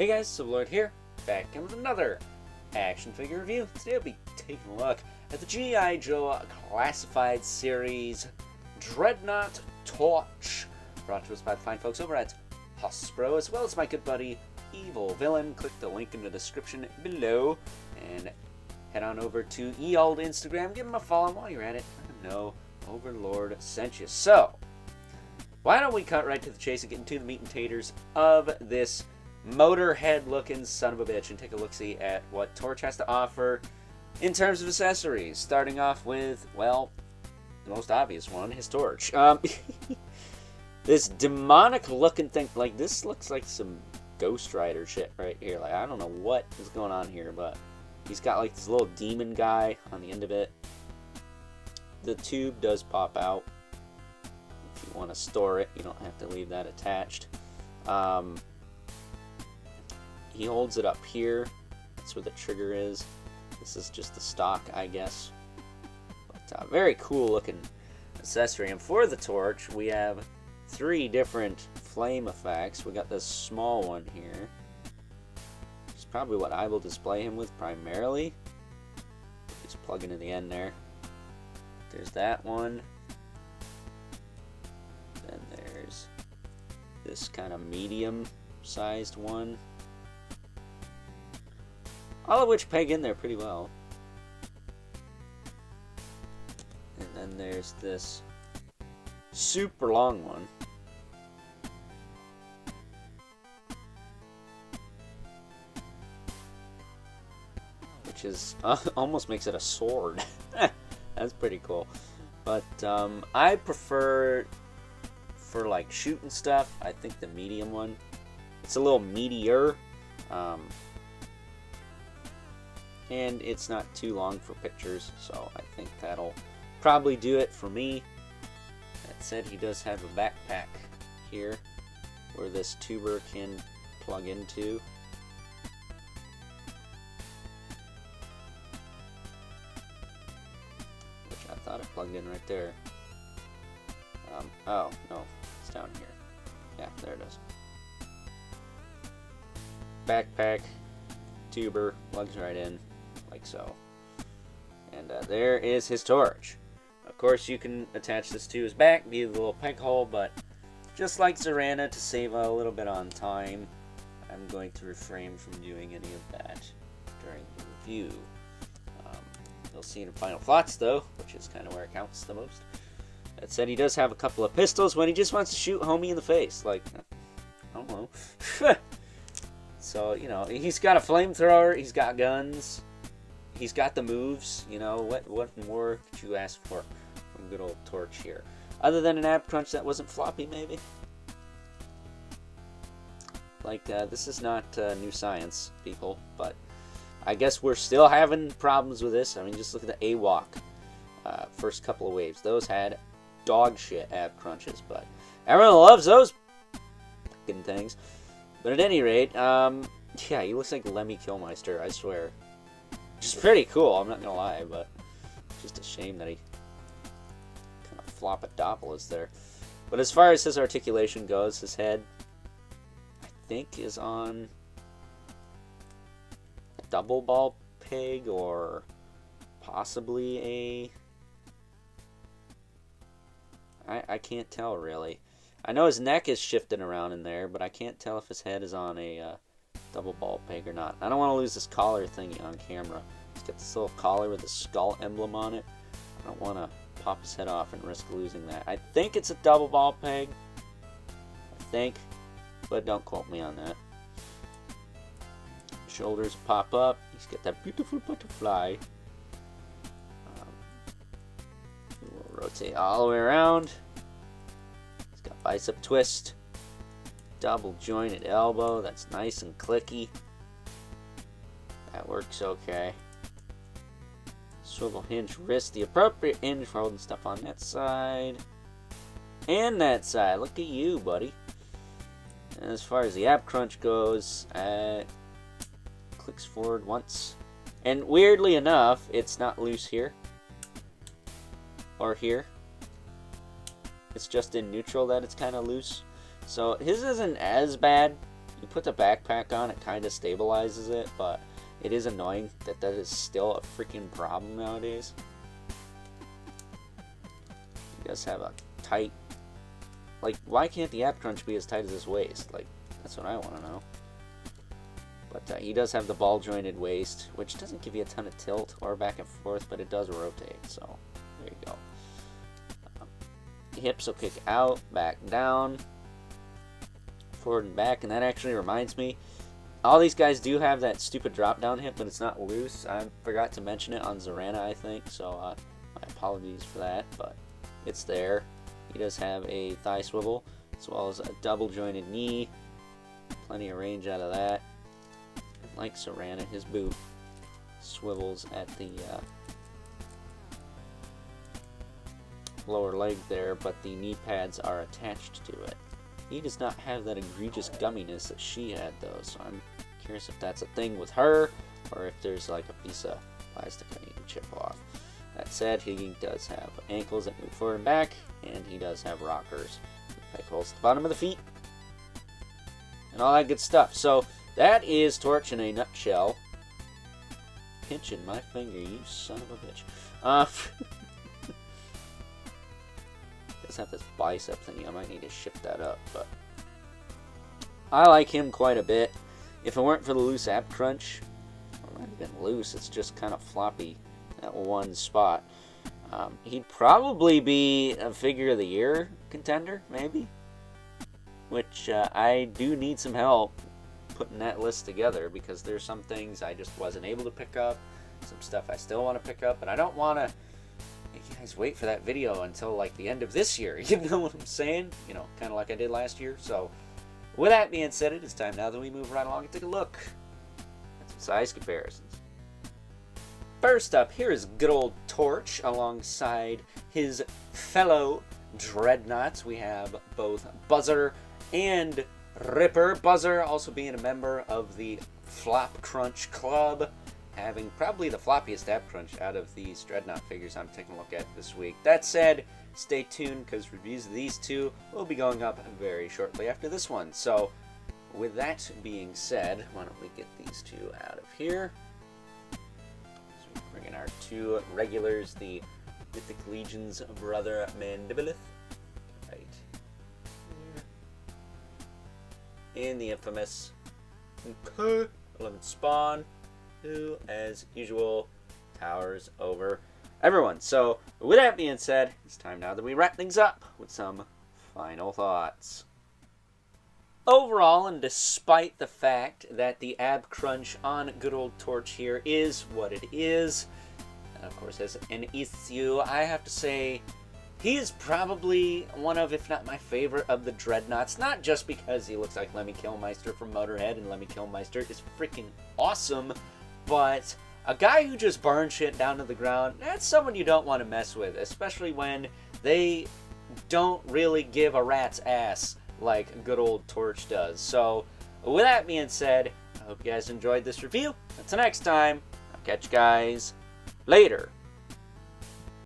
Hey guys, Sublord here, back in with another action figure review. Today I'll be taking a look at the G.I. Joe Classified Series Dreadnought Torch, brought to us by the fine folks over at Hasbro, as well as my good buddy Evil Villain. Click the link in the description below, and head on over to Eald Instagram, give him a follow while you're at it. Let him know Overlord sent you. So, why don't we cut right to the chase and get into the meat and taters of this Motorhead looking son of a bitch and take a look-see at what Torch has to offer in terms of accessories, starting off with, well, the most obvious one, his torch. This demonic looking thing, like, this looks like some Ghost Rider shit right here. Like, I don't know what is going on here, but he's got like this little demon guy on the end of it. The tube does pop out. If you want to store it, you don't have to leave that attached. He holds it up here. That's where the trigger is. This is just the stock, I guess. But very cool looking accessory. And for the torch, we have 3 different flame effects. We got this small one here. It's probably what I will display him with primarily. Just plug it in the end there. There's that one. Then there's this kind of medium-sized one. All of which peg in there pretty well. And then there's this super long one. Which is almost makes it a sword. That's pretty cool. But I prefer, for like shooting stuff, I think the medium one. It's a little meatier. And it's not too long for pictures, so I think that'll probably do it for me. That said, he does have a backpack here where this tuber can plug into. Which I thought it plugged in right there. Oh, no, it's down here. Yeah, there it is. Backpack, tuber, plugs right in. Like so. And there is his torch. Of course, you can attach this to his back via the little peg hole, but just like Zorana, to save a little bit on time, I'm going to refrain from doing any of that during the review. You'll see in final thoughts, though, which is kind of where it counts the most. That said, he does have a couple of pistols when he just wants to shoot homie in the face. Like, I don't know. So, you know, he's got a flamethrower, he's got guns. He's got the moves, you know, what more could you ask for from good old Torch here? Other than an ab crunch that wasn't floppy, maybe? Like, this is not new science, people, but I guess we're still having problems with this. I mean, just look at the AWOC first couple of waves. Those had dog shit ab crunches, but everyone loves those fucking things. But at any rate, yeah, he looks like Lemmy Kilmister, I swear. Which is pretty cool, I'm not gonna lie, but just a shame that he kind of Flopadopolis there. But as far as his articulation goes, his head, I think, is on a double ball peg or possibly I can't tell really. I know his neck is shifting around in there, but I can't tell if his head is on a double ball peg or not. I don't want to lose this collar thingy on camera. He's got this little collar with a skull emblem on it. I don't want to pop his head off and risk losing that. I think it's a double ball peg. I think, but don't quote me on that. Shoulders pop up. He's got that beautiful butterfly. We'll rotate all the way around. He's got bicep twist. Double jointed elbow, that's nice and clicky. That works okay. Swivel hinge wrist, the appropriate hinge for holding stuff on that side. And that side, look at you, buddy. And as far as the ab crunch goes, clicks forward once. And weirdly enough, it's not loose here. Or here. It's just in neutral that it's kind of loose. So his isn't as bad. you put the backpack on, it kind of stabilizes it, but it is annoying that that is still a freaking problem nowadays. He does have a tight... Like, why can't the ab crunch be as tight as his waist? Like, that's what I want to know. But he does have the ball-jointed waist, which doesn't give you a ton of tilt or back and forth, but it does rotate, so there you go. Hips will kick out, back down, forward and back, and that actually reminds me, all these guys do have that stupid drop-down hip, but it's not loose. I forgot to mention it on Zorana, I think, so my apologies for that, but it's there. He does have a thigh swivel, as well as a double-jointed knee. Plenty of range out of that. And like Zorana, his boot swivels at the lower leg there, but the knee pads are attached to it. He does not have that egregious gumminess that she had, though, so I'm curious if that's a thing with her, or if there's like a piece of plastic I need to chip off. That said, he does have ankles that move forward and back, and he does have rockers, peg holes at the bottom of the feet, and all that good stuff. So that is Torch in a nutshell. Pinching my finger, you son of a bitch. Does have this bicep thingy. I might need to shift that up, but I like him quite a bit. If it weren't for the loose ab crunch, or not even loose, it's just kind of floppy at one spot, he'd probably be a figure of the year contender, maybe. Which I do need some help putting that list together, because there's some things I just wasn't able to pick up, some stuff I still want to pick up, and I don't want to make you guys wait for that video until like the end of this year. You know what I'm saying? You know, kind of like I did last year. So with that being said, it is time now that we move right along and take a look at some size comparisons. First up, here is good old Torch alongside his fellow Dreadnoughts. We have both Buzzer and Ripper. Buzzer also being a member of the Flop Crunch Club, having probably the floppiest ab crunch out of these Dreadnought figures I'm taking a look at this week. That said, stay tuned, because reviews of these two will be going up very shortly after this one. So with that being said, why don't we get these two out of here. So we bring in our two regulars, the Mythic Legion's brother Mandibilith, right here, and the infamous 11 Spawn, who, as usual, towers over everyone. So, with that being said, it's time now that we wrap things up with some final thoughts. Overall, and despite the fact that the ab crunch on good old Torch here is what it is, and of course has an issue, I have to say he is probably one of, if not my favorite, of the Dreadnoughts. Not just because he looks like Lemmy Kilmister from Motorhead, and Lemmy Kilmister is freaking awesome, but a guy who just burns shit down to the ground, that's someone you don't want to mess with, especially when they don't really give a rat's ass like good old Torch does. So, with that being said, I hope you guys enjoyed this review. Until next time, I'll catch you guys later.